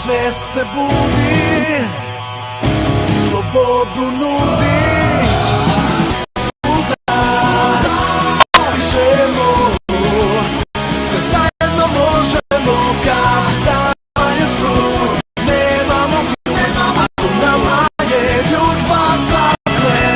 svest se budi, slobodu nudi. Svuda stižemo, sve zajedno možemo. Kada je sud, nemamo ključ, ako nama je ključba za sve.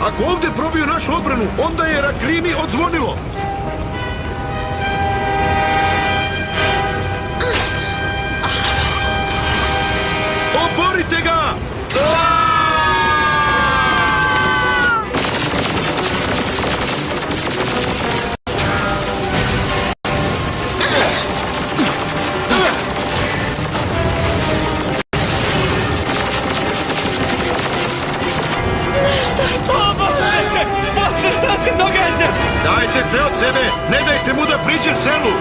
Ako ovdje probiju našu odbranu, onda je Rakrimi odzvonilo. Oborite ga! Šta se događa? Dajte sve od sebe, ne dajte mu da priđe selu.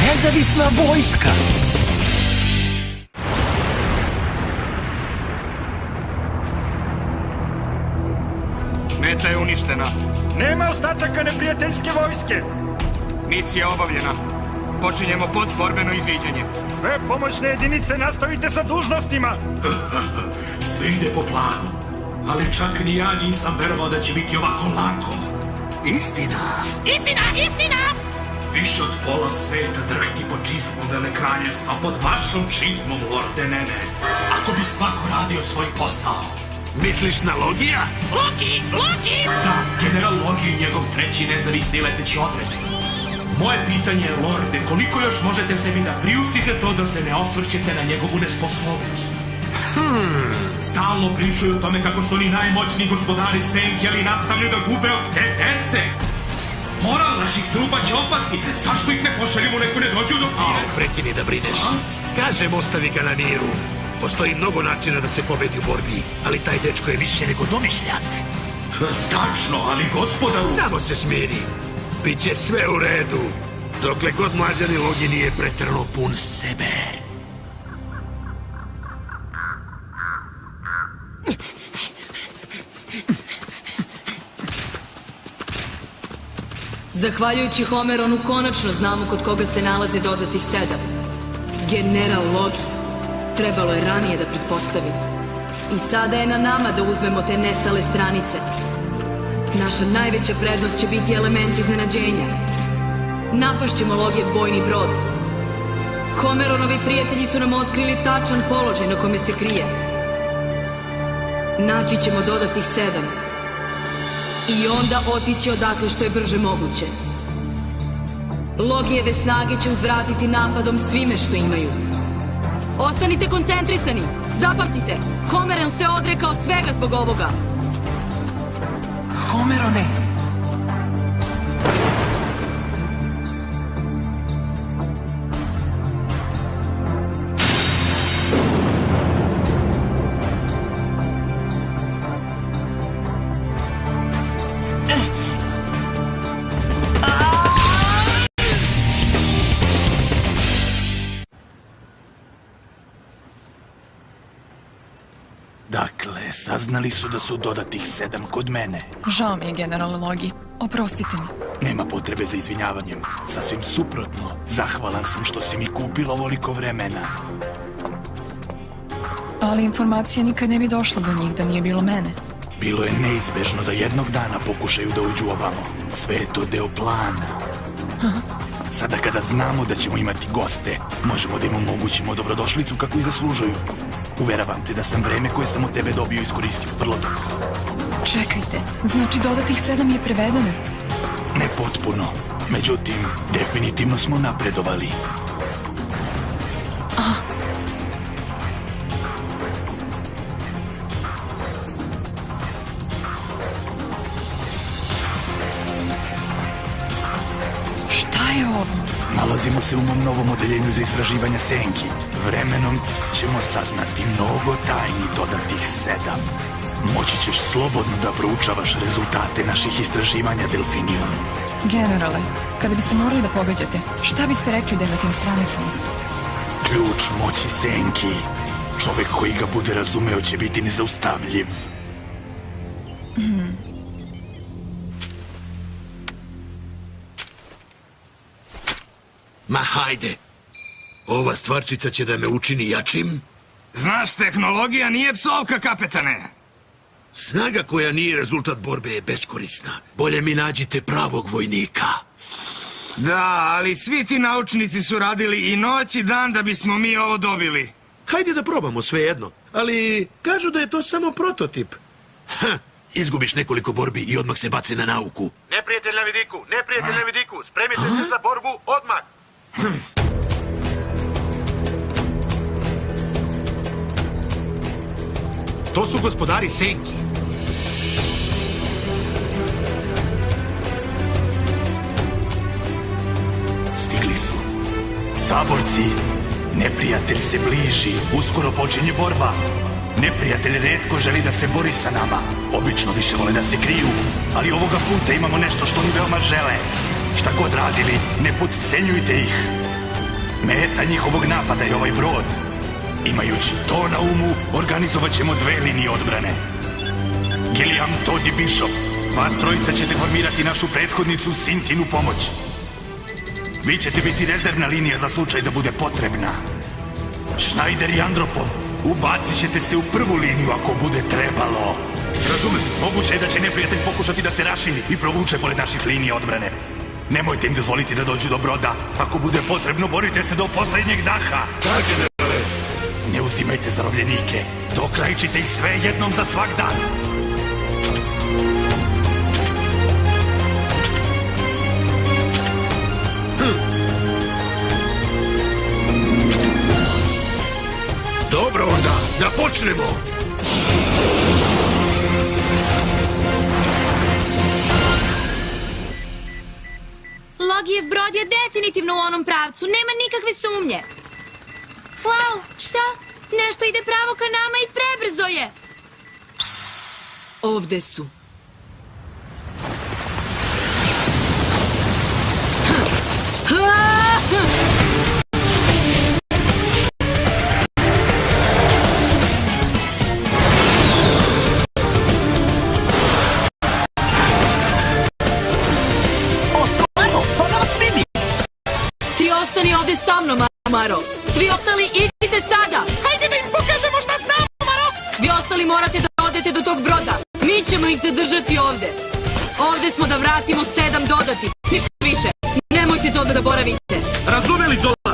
Nezavisna vojska. Meta je uništena. Nema ostataka neprijateljske vojske. Misija obavljena. Počinjemo postborbeno izviđanje. Sve pomoćne jedinice nastavite sa dužnostima. Sve ide po planu. Ali čak ni ja nisam verovao da će biti ovako lako. Istina. Istina, istina! Više od pola sveta drhti pod čizmom Vele kraljevstva, pod vašom čizmom, lorde Nene. Ako bi svako radio svoj posao. Misliš na Logija? Loki, Loki! Da, general Logi i njegov treći nezavisni leteći odred. Moje pitanje je, lorde, koliko još možete sebi da priuštite to da se ne osvrćete na njegovu nesposobnost? Stalno pričaju o tome kako su oni najmoćniji gospodari senke, ali nastavljaju da gube od te dece. Moral naših trupa će opasti. Zašto ih ne pošaljemo u neku nedođu do pire? Prekini da brineš. Kažem, ostavi ga na miru. Postoji mnogo načina da se pobedi u borbi, ali taj dečko je više nego domišljat. Tačno, ali gospodaru... Samo se smiri. Biće sve u redu. Dokle god mlađani Logi nije preterano pun sebe. Zahvaljujući Homeronu konačno znamo kod koga se nalaze dodatih 7. General Logi. Trebalo je ranije da pretpostavim. I sada je na nama da uzmemo te nestale stranice. Naša najveća prednost će biti element iznenađenja. Napašćemo Logijev bojni brod. Homeronovi prijatelji su nam otkrili tačan položaj na kome se krije. Naći ćemo dodatih 7. I onda otići odatle što je brže moguće. Logijeve snage će uzvratiti napadom svime što imaju. Ostanite koncentrisani. Zapamtite, Homeron se odrekao svega zbog ovoga. Homerone! Dakle, saznali su da su dodatih 7 kod mene. Žao mi je, generale Logi. Oprostite mi. Nema potrebe za izvinjavanjem. Sasvim suprotno. Zahvalan sam što si mi kupila ovoliko vremena. Ali informacija nikad ne bi došla do njih da nije bilo mene. Bilo je neizbežno da jednog dana pokušaju da uđu ovamo. Sve je to deo plana. Sada kada znamo da ćemo imati goste, možemo da im omogućimo dobrodošlicu kako i zaslužuju. Uveravam te da sam vreme koje sam od tebe dobio iskoristio vrlo dobro. Čekajte, znači dodatih 7 je prevedeno? Ne potpuno. Međutim, definitivno smo napredovali. Šta je ovo? Nalazimo se u mom novom odeljenju za istraživanja senki. Vremenom ćemo saznati mnogo tajni dodatih 7. Moći ćeš slobodno da proučavaš rezultate naših istraživanja, Delfinium. Generale, kada biste morali da pogađate, šta biste rekli da je na tim stranicama? Ključ moći senki. Čovek koji ga bude razumeo će biti nezaustavljiv. Ma hajde. Ova stvarčica će da me učini jačim. Znaš, tehnologija nije psovka, kapetane. Snaga koja nije rezultat borbe je beskorisna. Bolje mi nađite pravog vojnika. Da, ali svi ti naučnici su radili i noć i dan da bismo mi ovo dobili. Hajde da probamo svejedno, ali kažu da je to samo prototip. Izgubiš nekoliko borbi i odmah se bace na nauku. Neprijatelj na vidiku, neprijatelj na vidiku, spremite se za borbu odmah. To su gospodari senki. Stigli su. Saborci, neprijatelj se bliži, uskoro počinje borba. Neprijatelj retko želi da se bori sa nama. Obično više vole da se kriju, ali ovoga puta imamo nešto što oni veoma žele. Šta god radili, ne potcenjujte ih. Meta njihovog napada je ovaj brod. Imajući to na umu, organizovat ćemo 2 linije odbrane. Gilliam, Todd i Bishop, vas trojica ćete formirati našu prethodnicu Sintinu pomoć. Vi ćete biti rezervna linija za slučaj da bude potrebna. Schneider i Andropov, ubacit ćete se u prvu liniju ako bude trebalo. Razumem, moguće je da će neprijatelj pokušati da se raširi i provuče pored naših linija odbrane. Nemojte im dozvoliti da dođu do broda. Ako bude potrebno, borite se do poslednjeg daha. Ne uzimajte zarobljenike. Dokrajčite ih sve jednom za svak dan. Dobro onda, da počnemo. Logijev brod je definitivno u onom pravcu, nema nikakve sumnje. Wow, šta? Nešto ide pravo ka nama i prebrzo je. Ovde su. Ti ostani ovde sa mnom, Maro. Svi ostali idite sada. Hajde da im pokažemo šta znamo, Maro! Vi ostali morate da odete do tog broda. Mi ćemo ih zadržati ovde. Ovde smo da vratimo 7 dodati. Ništa više. Nemojte to da zaboravite. Razumeli, Zola?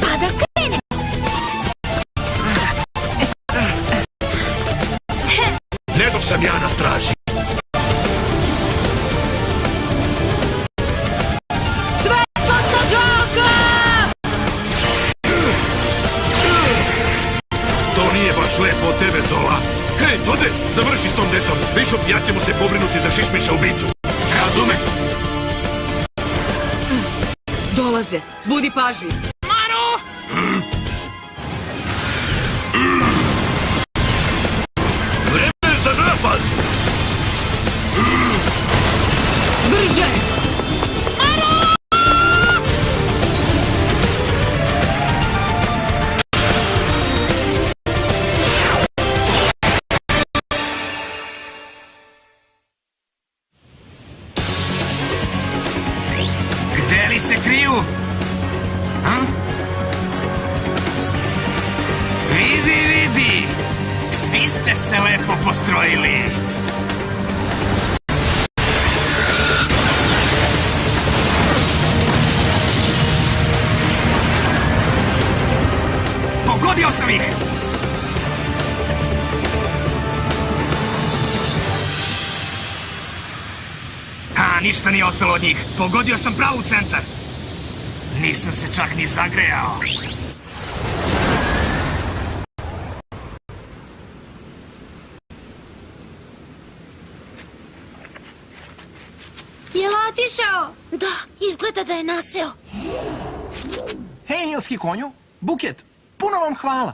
Pa da krene! Ne dok sam ja na straži. Sve pasažaka! To nije baš lepo od tebe, Zola. Hej, Tode, završi s tom decom. Bishop i ja ćemo se pobrinuti za šišmiša ubicu. Razumem? Dolaze. Budi pažljiv. Maro! Vreme za napad! Brže! Gde li se kriju? A? Vidi, vidi! Svi ste se lepo postrojili. Pogodio sam ih! Ništa nije ostalo od njih. Pogodio sam pravo u centar. Nisam se čak ni zagrejao. Je li otišao? Da, izgleda da je naseo. Hej, nilski konju, buket, puno vam hvala.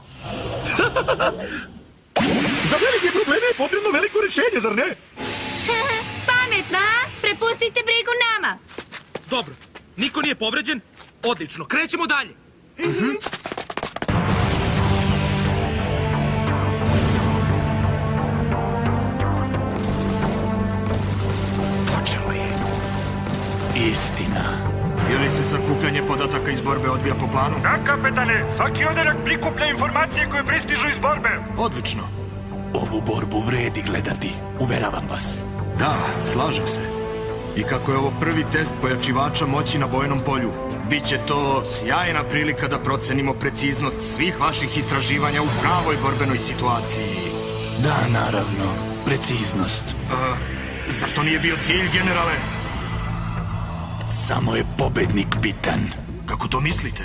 Za velike probleme je potrebno veliko rješenje, zar ne? Pametna, a? Prepustite brigu nama. Dobro, niko nije povređen? Odlično, krećemo dalje. Počelo je. Istina. Je li se sakupljanje podataka iz borbe odvija po planu? Da, kapetane, svaki odeljak prikuplja informacije koje pristižu iz borbe. Odlično. Ovu borbu vredi gledati, uveravam vas. Da, slažem se. I kako je ovo prvi test pojačivača moći na bojnom polju, bit će to sjajna prilika da procenimo preciznost svih vaših istraživanja u pravoj borbenoj situaciji. Da, naravno, preciznost. Zar to nije bio cilj, generale? Samo je pobednik bitan. Kako to mislite?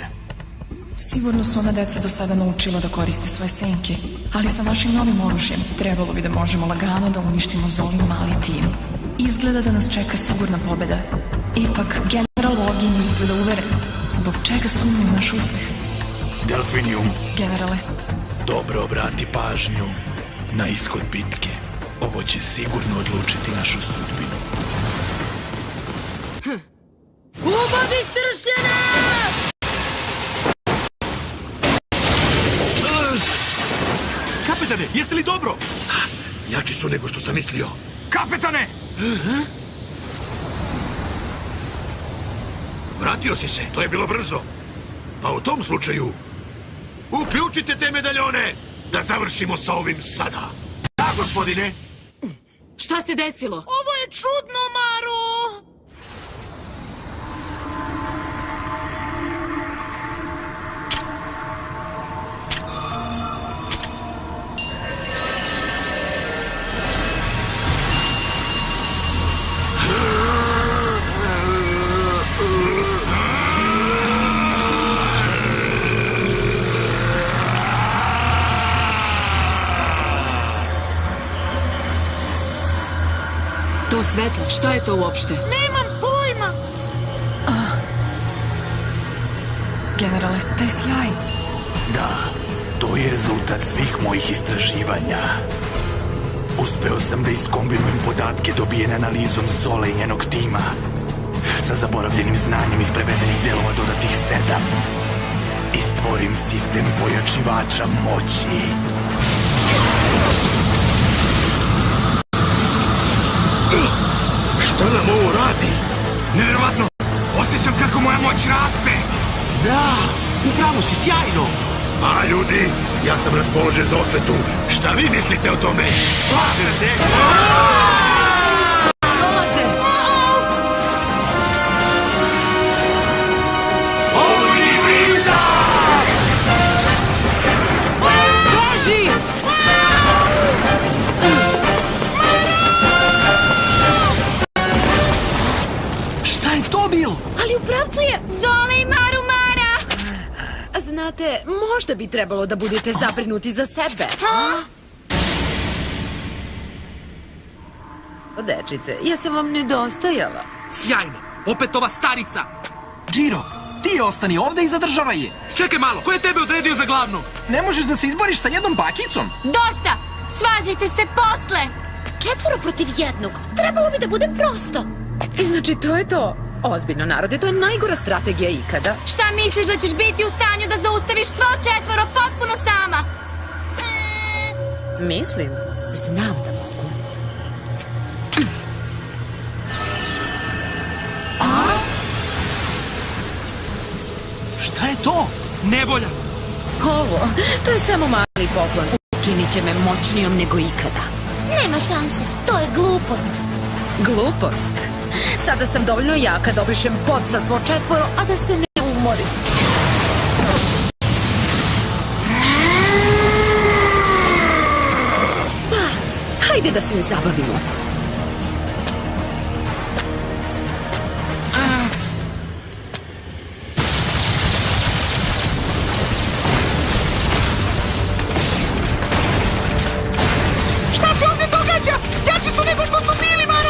Sigurno su ona deca do sada naučila da koriste svoje senke, ali sa vašim novim oružjem trebalo bi da možemo lagano da uništimo Zolin mali tim. Izgleda da nas čeka sigurna pobeda. Ipak, general Login izgleda uveren. Zbog čega sumnju u naš uspeh? Delfinium, Generale, dobro obrati pažnju na ishod bitke. Ovo će sigurno odlučiti našu sudbinu. Ubodi stršljena! Kapetane, jeste li dobro? Jači su nego što sam mislio. Kapetane! Vratio si se, to je bilo brzo. Pa u tom slučaju, uključite te medaljone da završimo sa ovim sada. Da, gospodine. Šta se desilo? Ovo je čudno, Maru! To svetlo, šta je to uopšte? Nemam pojma! generale, taj sjaj. Da, to je rezultat svih mojih istraživanja. Uspeo sam da iskombinujem podatke dobijene analizom Zole i njenog tima sa zaboravljenim znanjem iz prevedenih delova dodatih 7 i stvorim sistem pojačivača moći. Šta nam ovo radi? Nevjerovatno! Osjećam kako moja moć raste! Da, upravo si, sjajno! A ljudi, ja sam raspoložen za osvetu. Šta vi mislite o tome? Slažem se! Dolaze! Olujni vrisak! Beži! Šta je to bilo? Ali u pravcu je... Zole i Maru Mara! Znate, možda bi trebalo da budete zabrinuti za sebe. Dečice, ja sam vam nedostajala. Sjajno, opet ova starica. Džiro, ti ostani ovde i zadržavaj je. Čekaj malo, ko je tebe odredio za glavnog? Ne možeš da se izboriš sa jednom bakicom? Dosta! Svađajte se posle! 4 protiv 1. Trebalo bi da bude prosto. I znači, to je to. Ozbiljno, narode, to je najgora strategija ikada. Šta misliš da ćeš biti u stanju da zaustaviš svo 4 potpuno sama? Mislim, znam da mogu. Nevolja. Ovo, to je samo mali poklon. Učinit će me moćnijom nego ikada. Nema šanse, to je glupost. Glupost? Sada sam dovoljno jaka da obrišem pod sa svo četvoro, a da se ne umorim. Pa, hajde da se zabavimo.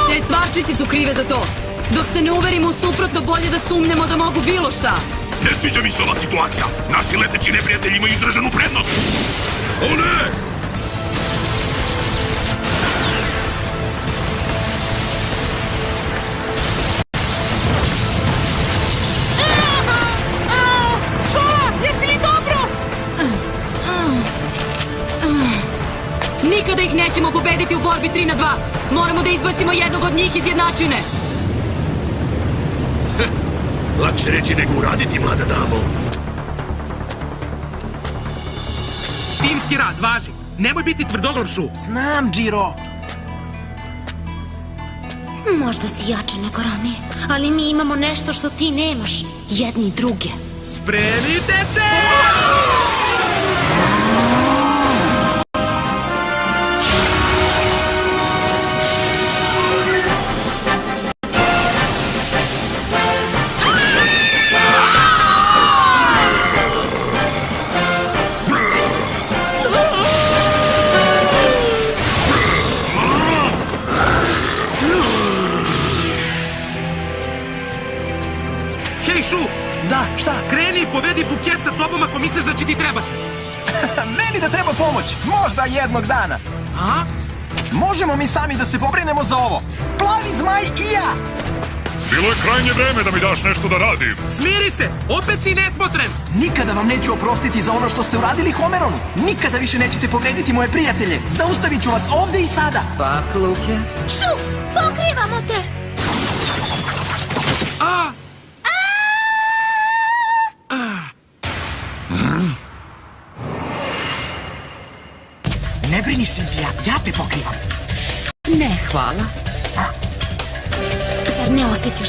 Te stvarčici su krive za to. Dok se ne uverimo u suprotno, bolje da sumnjamo da mogu bilo šta. Ne sviđa mi se ova situacija. Naši leteći neprijatelji imaju izraženu prednost. O ne! Nikada ih nećemo pobediti u borbi 3 na 2. Moramo da izbacimo jednog od njih iz jednačine. Lakše reći nego uraditi, mlada damo. Timski rad, važi. Nemoj biti tvrdoglav, Šu. Znam, Džiro. Možda si jače nego ranije, ali mi imamo nešto što ti nemaš. Jedni i druge. Spremite se! Hej, Šu! Da, šta? Kreni i povedi buket sa tobom ako misliš da će ti trebati. Meni da treba pomoć, možda jednog dana. A? Možemo mi sami da se pobrinemo za ovo. Plavi zmaj i ja. Bilo je krajnje vreme da mi daš nešto da radim. Smiri se! Opet si nesmotren! Nikada vam neću oprostiti za ono što ste uradili Homeronu. Nikada više nećete povrediti moje prijatelje. Zaustavit ću vas ovde i sada. Pa, Luke. Šu, pokrivamo te! A! Ne brini, Silvija, ja te pokrivam. Ne, hvala. Zar ne osjećaš?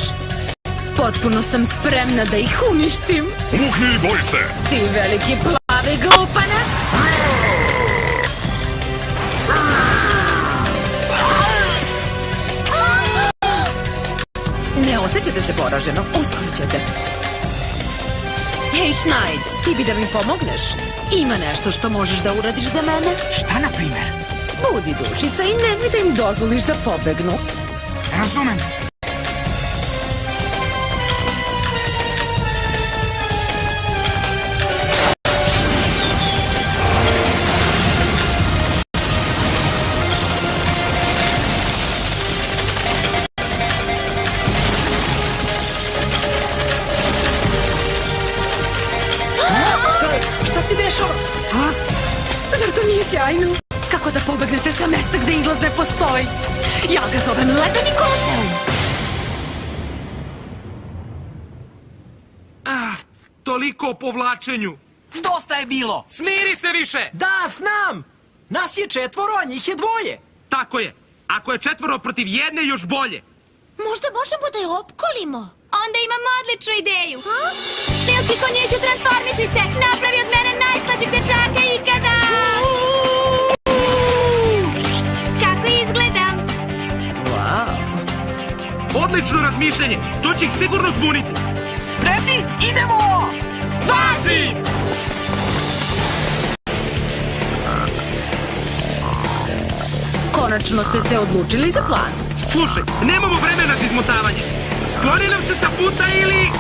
Potpuno sam spremna da ih uništim. Umukni i boj se! Ti veliki plavi glupane! Ne osjećate se poraženo? Uskoro ćete. Hej, Schneid, ti bi da mi pomogneš? Ima nešto što možeš da uradiš za mene? Šta, na primer? Budi dušica i nemoj da im dozvoliš da pobegnu. Razumem. Šta se dešava? Zar to nije sjajno? Kako da pobegnete sa mesta gde izlaz ne postoji? Ja ga zovem Ledeni koseum. Toliko o povlačenju. Dosta je bilo. Smiri se više! Da, znam. Nas je 4, a njih je 2. Tako je. Ako je 4 protiv 1, još bolje. Možda možemo da je opkolimo. Onda imam odličnu ideju. Milski konjiću, transformiši se! Napravi od mene najslađeg dečaka ikada! Kako izgledam? Wow. Odlično razmišljanje. To će ih sigurno zbuniti. Spremni? Idemo! Važi! Konačno ste se odlučili za plan. Slušaj, nemamo vremena za izmotavanje. Skloni nam se sa puta ili...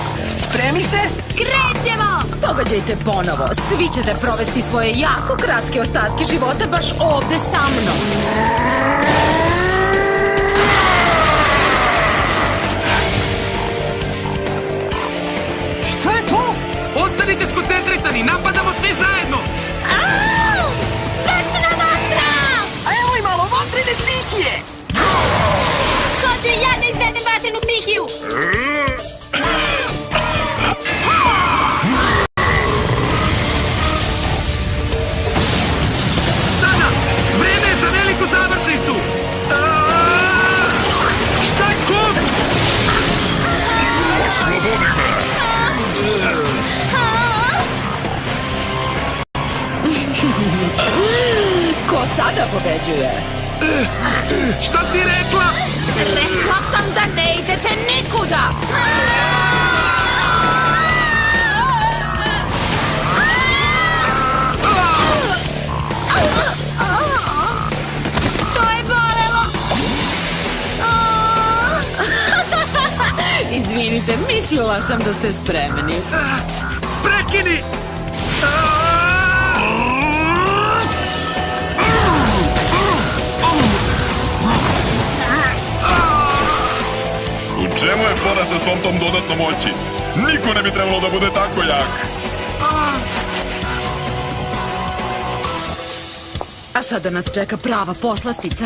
Spremi se? Krećemo! Pogađajte ponovo. Svi ćete provesti svoje jako kratke ostatke života baš ovde sa mnom. Šta je to? Ostanite skoncentrisani, napadamo svi zajedno! Au! Večna vatra! A evo i malo vatrene stihije! Hoću i ja da izvedem vatrenu stihiju! pobeđuje. Šta si rekla? Rekla sam da ne idete nikuda! To je bolelo. Izvinite, mislila sam da ste spremni. Prekini! U čemu je fora sa svom tom dodatnom moći? Niko ne bi trebalo da bude tako jak. A sada nas čeka prava poslastica.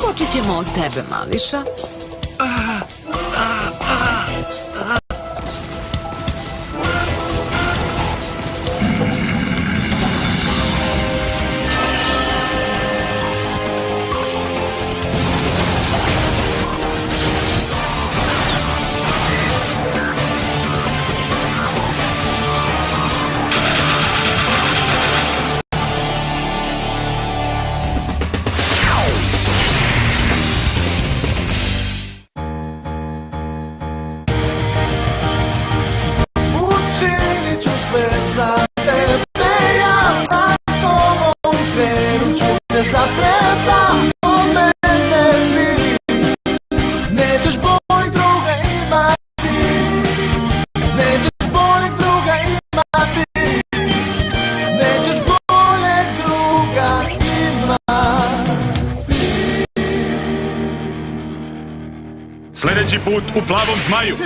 Počet ćemo od tebe, Mališa. Učinit ću sve za tebe, ja sa tobom krenut ću te zapredam od mene ti. Nećeš boljeg druga imati, nećeš boljeg druga imati, nećeš boljeg druga imati. Sljedeći put u plavom zmaju.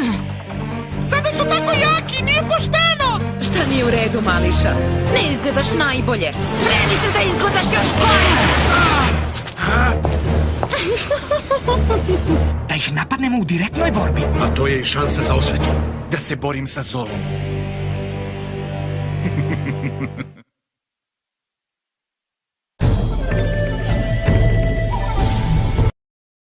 Sada su tako jaki, nije pošteno! Šta nije u redu, Mališa? Ne izgledaš najbolje. Spremi se da izgledaš još gore! Da ih napadnemo u direktnoj borbi. A to je i šansa za osvetu. Da se borim sa Zolom.